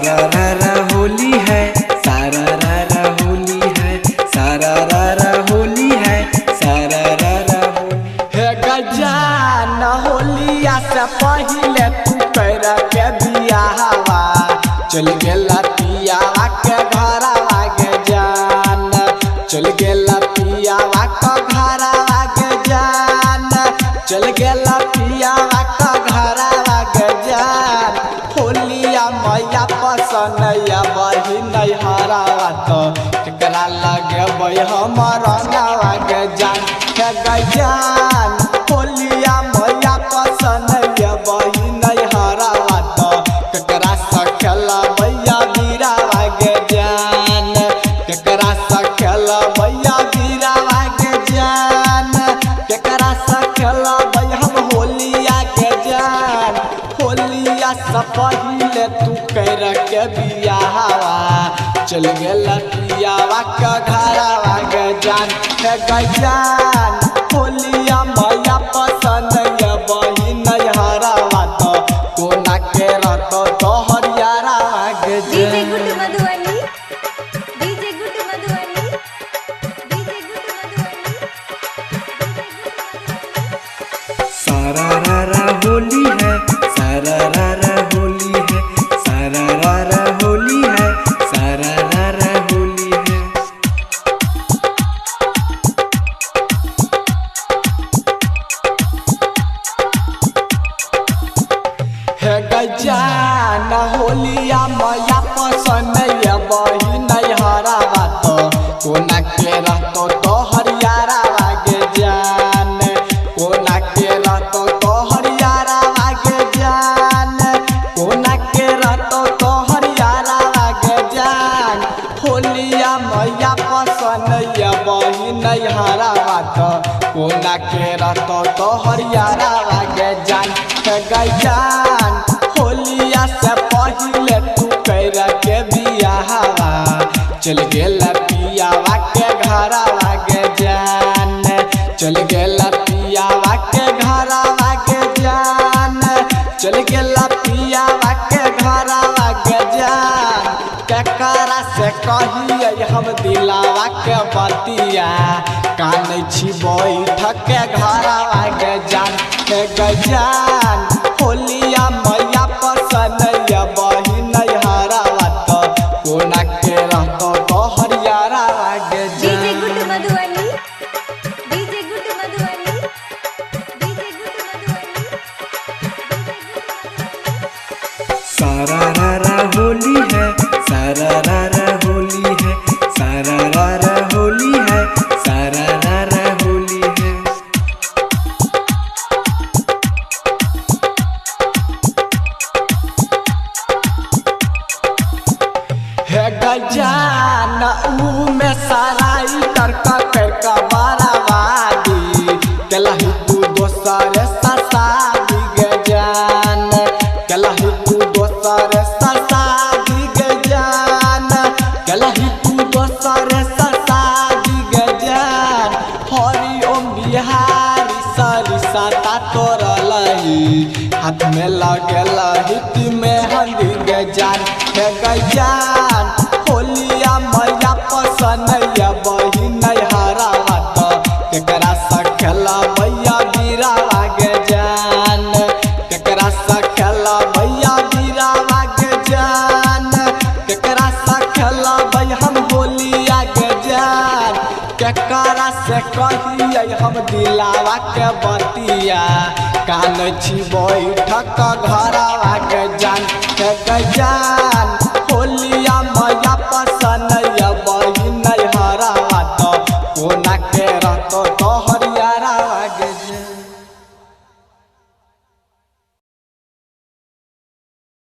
सारा रा होली है, सारा रा होली है, सारा रा होली है, सारा रा होली हे गजान होलिया से पहिले तू कर के बियाहवा चल गेला पियावा के घरवा के जान चल गेला पियावा के घरवा के जान चल गेला पियावा के घरवा के जान होलिया मैया पसंद या बही नहीं हरावा तो केकरा लगे बही हमर नावा के जान हे गजान होलिया मैया पसंद या बही नहीं हरावा तो केकरा सखेला भैया वीरावा के जान केकरा सखेला भैया वीरावा के जान केकरा सखेला भैया हम होलिया के जान होलिया से पहिले तू कर के बियाहवा चल गेला पियावा के घरवा के जान हे गजान होलिया मैया पसंद या बही नहीं हरावा तो कोना के रहतो तोहर यारावा के डीजे जान good Madhubani DJ good Madhubani DJ good Madhubani सारा रा होली है, सारा रा होली है, सारा रा होली है, सारा रा होली है। हे गजान होलिया मैया पसंद या बही नहीं हरावा तो कोना के रहतो तोहर यारावा के जान कोना के रहतो तोहर यारावा के जान कोना के रहतो तोहर यारावा के जान होलिया मैया पसंद या बही नहीं हरावा तो कोना के रहतो तोहर यारावा के जान हे गजान होलिया से पहिले तू कर के बियाहवा चल गेला पियावा के घरवा के जान चल गेला पियावा के घरवा के जान चल गेला पियावा के घरवा के जान केकरा से कहिए हम दिलावा के बतिया कानै छी बैठक के घरवा के जान हे गजान होलिया मैया पसंद या बही नहीं हरावा तो कोना के रहतो तोहर यारावा के डीजे जान good Madhubani DJ good Madhubani DJ good Madhubani सारा रा होली है, सारा रा होली है, सारा रा होली है, सारा रा होली है। हे गजान ऊ में सराई करका करका बाराबादी केलही तू दोसर ससादी गजान केलही तू दोसर ससादी गजान केलही तू दोसर ससादी गजान हरि ओम बिहारी सरिसा तोरलही हाथ में लगेला हित में हंदी गजान हे गजान होलिया मैया पसंद या बही नहीं हरावा तो केकरा सखेला भैया वीरावा के जान केकरा सखेला भैया वीरावा के जान केकरा सखेला भैया हम होलिया के जान केकरा से कहिए हम दिलावा के बतिया कान छी बैठक घरवा के जान के गजान